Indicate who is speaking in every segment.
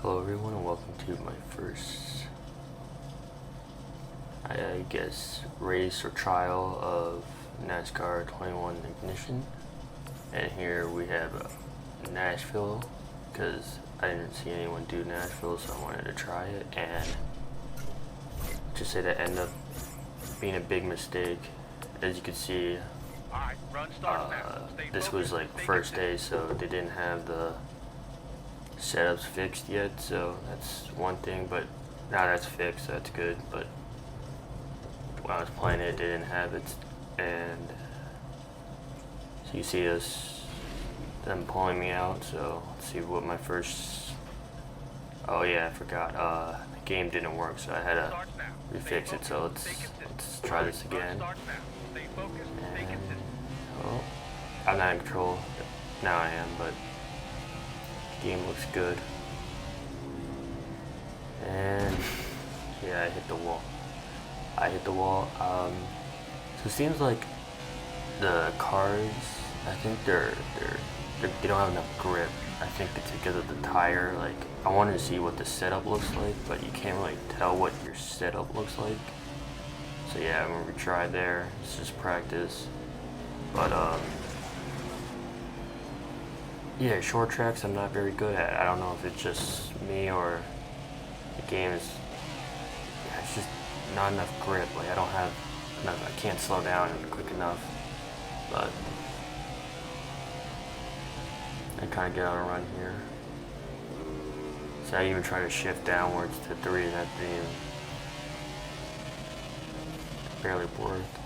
Speaker 1: Hello everyone and welcome to my first, I guess, race or trial of Nascar 21 Ignition. And here we have Nashville, because I didn't see anyone do Nashville, so I wanted to try it. And just say that ended up being a big mistake. As you can see, this was like first day, so they didn't have the setups fixed yet, so that's one thing. But now that's fixed, so that's good. But when I was playing it, they didn't have it, and so you see them pulling me out. So let's see what my first. Oh yeah, I forgot. The game didn't work, so I had to refix it. So let's try this again. And, oh, I'm not in control. Now I am, but game looks good. And yeah, I hit the wall. So it seems like the cars, I think they don't have enough grip. I think it's because of the tire. Like, I wanted to see what the setup looks like, but you can't really tell what your setup looks like. So yeah, I'm gonna retry there. It's just practice. But yeah, short tracks I'm not very good at. I don't know if it's just me or the game is, yeah, it's just not enough grip. Like, I don't have enough, I can't slow down quick enough. But I kind of get on a run here. So I even try to shift downwards to 3, and that didn't even, barely worked.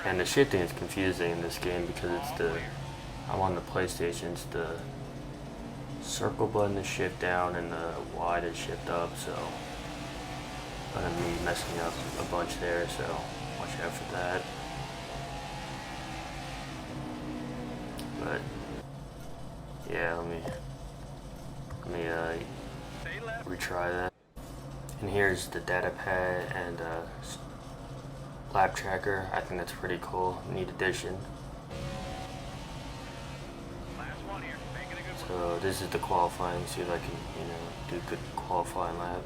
Speaker 1: And the shifting is confusing in this game because I'm on the PlayStation, it's the circle button to shift down and the Y to shift up, so I'm gonna be messing up a bunch there, so watch out for that. But yeah, let me retry that. And here's the data pad and lap tracker. I think that's pretty cool, neat addition. So this is the qualifying, see if I can, do good qualifying lap.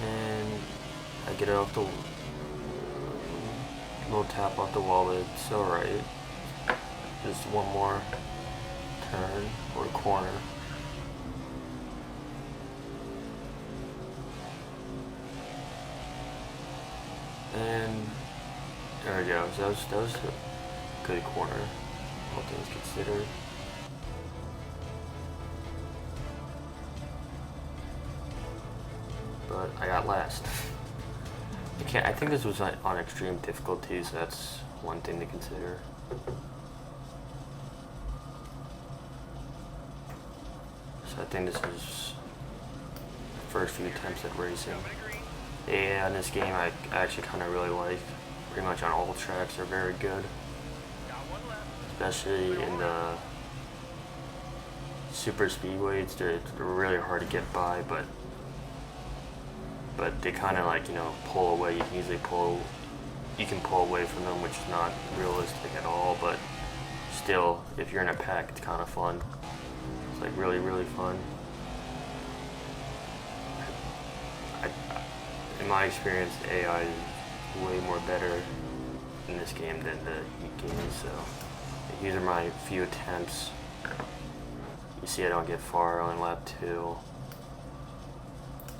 Speaker 1: And I get it off the little tap off the wall, but it's alright. Just one more turn or corner. And there we go. So that was a good corner, all things considered. But I got last. I think this was on extreme difficulty, so that's one thing to consider. So I think this was the first few attempts at racing. Yeah, in this game I actually kind of really like. Pretty much on all tracks they're very good. Especially in the super speedways, they're really hard to get by, but they kind of like, pull away. You can easily pull away from them, which is not realistic at all, but still, if you're in a pack, it's kind of fun. It's like really, really fun. In my experience, the AI is way more better in this game than the Heat game, so these are my few attempts. You see I don't get far on lap 2.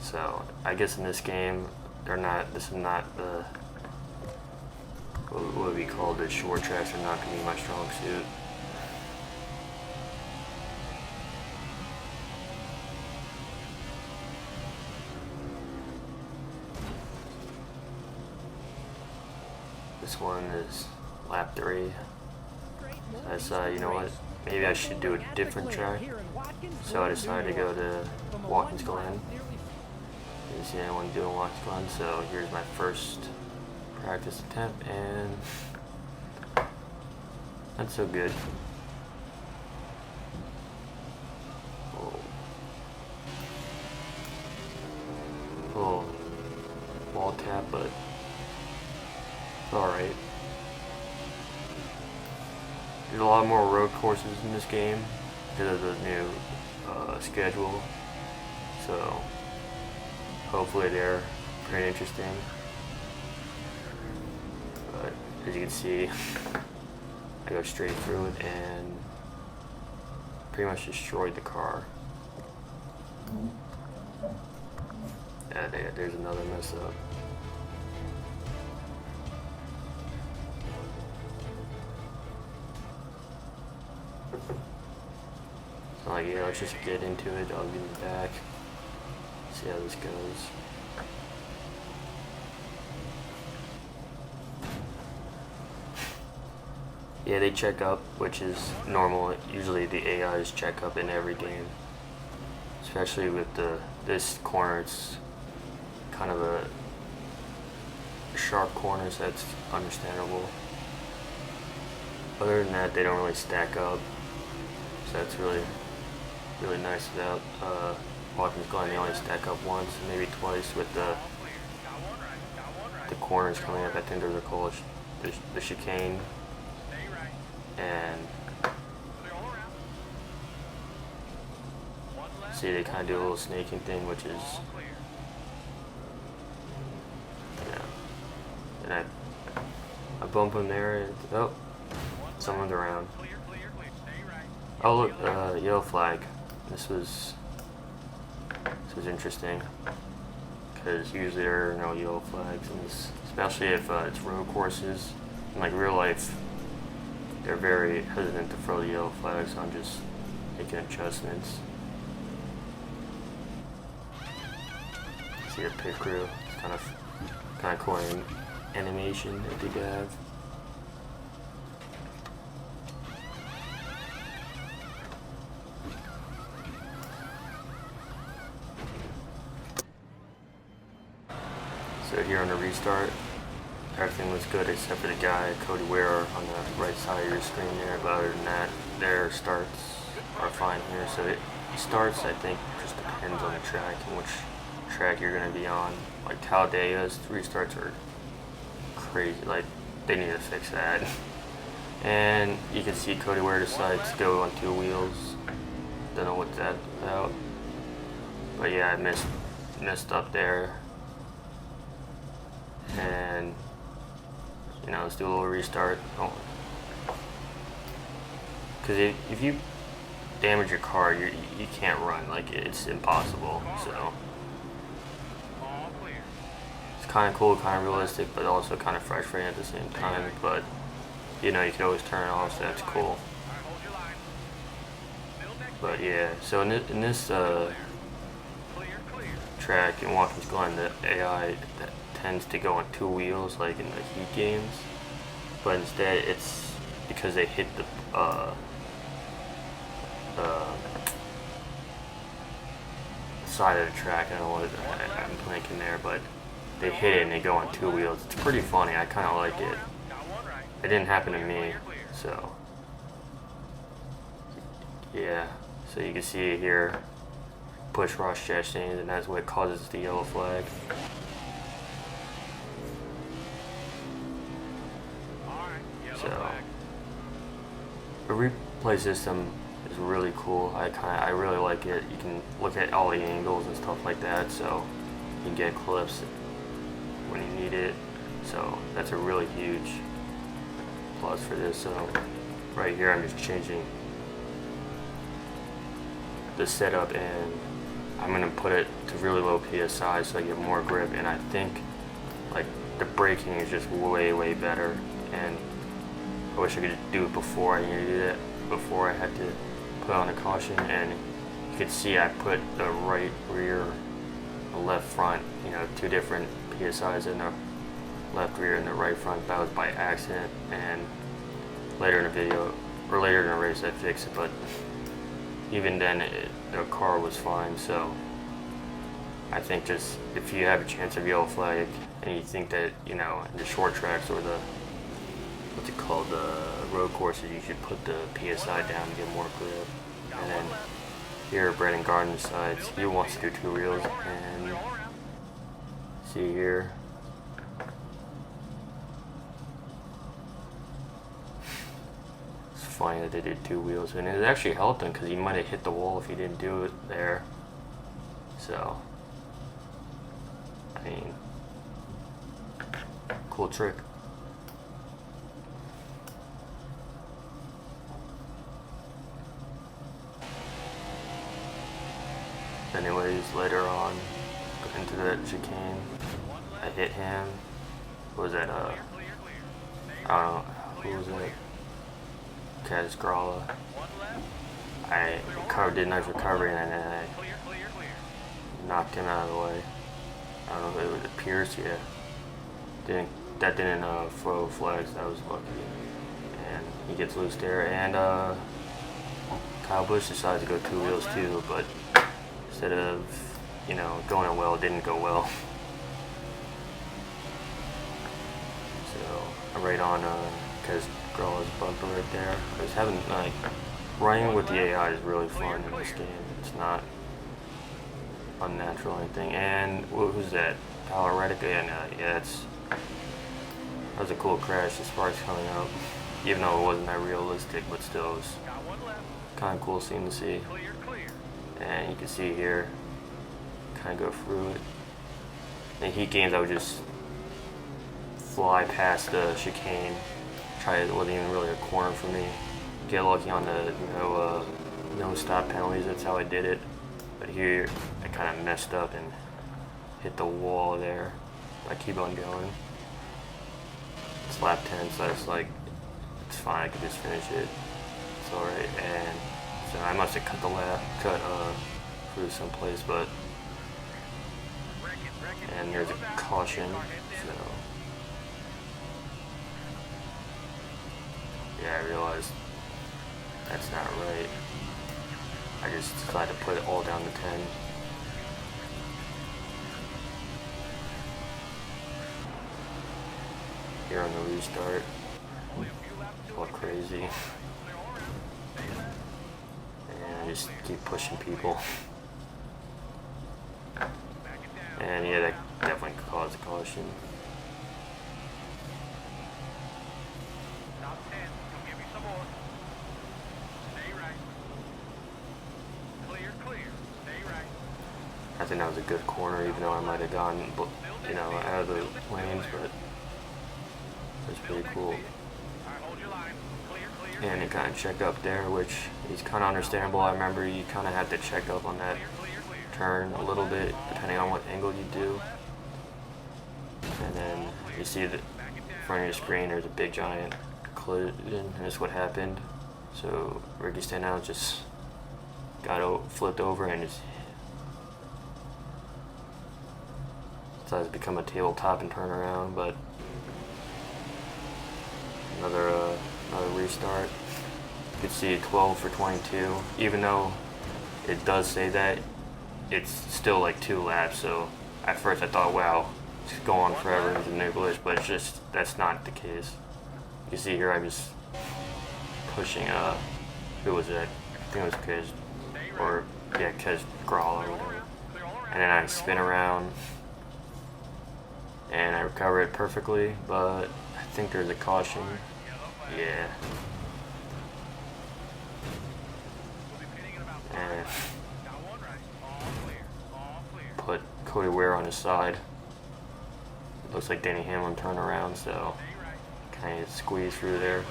Speaker 1: So I guess in this game, this is not the, what we call the short tracks are not going to be my strong suit. This one is lap 3. I decided, you know what, maybe I should do a different track. So I decided to go to Watkins Glen. Didn't see anyone doing Watkins Glen, so here's my first practice attempt, and not so good. Little wall tap, but it's alright. There's a lot more road courses in this game, because of the new schedule. So hopefully they're pretty interesting. But as you can see, I go straight through it and pretty much destroyed the car. Yeah, there's another mess up. So like, yeah, let's just get into it. I'll be back. See how this goes. Yeah, they check up, which is normal. Usually the AIs check up in every game. Especially with this corner, it's kind of a sharp corner, so that's understandable. Other than that, they don't really stack up, so that's really nice about Watkins Glen. They only stack up once, maybe twice with the corners coming up. I think those are called the chicane, and see, they kind of do a little snaking thing, which is, yeah. And I bump him there, and oh, someone's around. Oh look, yellow flag. This was interesting, because usually there are no yellow flags, and especially if it's road courses. In like real life, they're very hesitant to throw the yellow flags, so I'm just making adjustments. See the pit crew, it's kind of cool animation that they have. So here on the restart, everything was good except for the guy, Cody Ware, on the right side of your screen there. But other than that, their starts are fine here. So it starts, I think, just depends on the track and which track you're going to be on. Like Talladega's restarts are crazy. Like, they need to fix that. And you can see Cody Ware decides to go on 2 wheels. Don't know what that's about. But yeah, I messed up there. And you know, let's do a little restart. Oh, because if you damage your car, you can't run. Like, it's impossible. So it's kind of cool, kind of realistic, but also kind of frustrating at the same time. But you know, you can always turn it off, so that's cool. But yeah, so in this track in Watkins Glen, the AI that tends to go on 2 wheels, like in the heat games, but instead it's because they hit the side of the track. I don't know what I'm blanking there, but they hit it and they go on 2 wheels. It's pretty funny. I kind of like it. It didn't happen to me, so yeah. So you can see it here, push cross chains, and that's what causes the yellow flag. So the replay system is really cool. I really like it. You can look at all the angles and stuff like that, so you can get clips when you need it. So that's a really huge plus for this. So right here, I'm just changing the setup, and I'm gonna put it to really low PSI so I get more grip. And I think like the braking is just way better. And I wish I could do it before I needed it, before I had to put on a caution. And you could see I put the right rear, the left front, you know, 2 different PSIs in the left rear and the right front. That was by accident, and later in the video, or later in the race, I fixed it, but even then the car was fine. So I think just if you have a chance of yellow flag and you think that, you know, in the short tracks or the what's it called, the road courses, you should put the PSI down to get more grip. And then here, Brandon Garden decides he wants to do 2 wheels, and see here, it's funny that they did 2 wheels, and it actually helped him because he might have hit the wall if he didn't do it there. So, I mean, cool trick. Anyways, later on, into that chicane, I hit him. What was that? I don't know. Who was it? Casgrala. I did nice recovery, and then I knocked him out of the way. I don't know if it was a Pierce. Yeah. That didn't throw flags. That was lucky. And he gets loose there, and Kyle Busch decided to go 2 wheels too, but instead of, you know, going well, it didn't go well. So I'm right on Casgrala's bumper right there. I was having, like, running with the AI is really fun in this game. It's not unnatural or anything. And who's that? Tyler Reddick? Yeah, that was a cool crash as sparks coming out. Even though it wasn't that realistic, but still, it was kind of cool scene to see. And you can see here, kind of go through it. In heat games, I would just fly past the chicane. It wasn't even really a corner for me. Get lucky on the no stop penalties. That's how I did it. But here, I kind of messed up and hit the wall there. I keep on going. It's lap 10, so it's like, it's fine. I could just finish it. It's all right. And so I must have cut through someplace, but and there's a caution. So yeah, I realized that's not right. I just decided to put it all down to 10. Here on the restart, all crazy. And I just keep pushing people. And yeah, that definitely caused a caution. I think that was a good corner, even though I might have gone, you know, out of the lanes, but it's pretty cool. And you kind of check up there, which is kind of understandable. I remember you kind of had to check up on that turn a little bit, depending on what angle you do. And then you see that in front of your screen, there's a big giant collision, and that's what happened. So Ricky Stenhouse just got flipped over and just decided to become a tabletop and turn around, but another restart. You can see 12 for 22. Even though it does say that, it's still like 2 laps. So at first I thought, wow, it's going on forever, it's a new glitch, but it's just, that's not the case. You see here, I was pushing, who was it? I think it was Casgrala or whatever. And then I spin around, and I recover it perfectly, but I think there's a caution. Yeah. And put Cody Ware on his side. Looks like Denny Hamlin turned around, so kind of squeeze through there.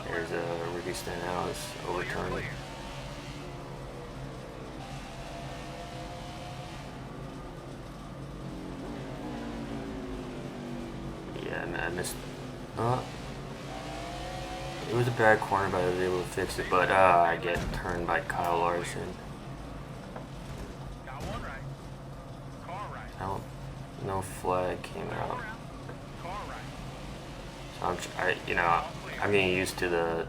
Speaker 1: There's Ricky Stenhouse overturned. Yeah, man, I missed. It was a bad corner, but I was able to fix it. But I get turned by Kyle Larson. No flag came out. So I'm getting used to the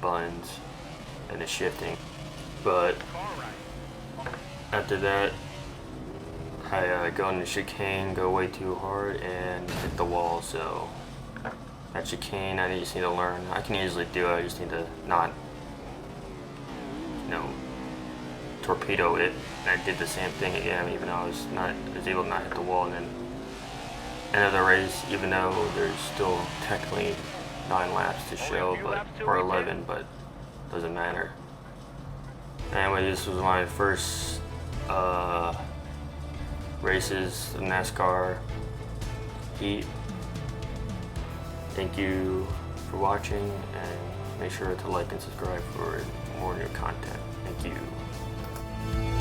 Speaker 1: buns and the shifting. But after that, I go in the chicane, go way too hard, and hit the wall. So that chicane, I just need to learn. I can easily do it. I just need to not, torpedo it I did the same thing again, even though I was able to not hit the wall. And then end of the race, even though there's still technically 9 laps to show, or 11, but doesn't matter. Anyway, this was my first races of NASCAR heat. Thank you for watching, and make sure to like and subscribe for more new content. Thank you.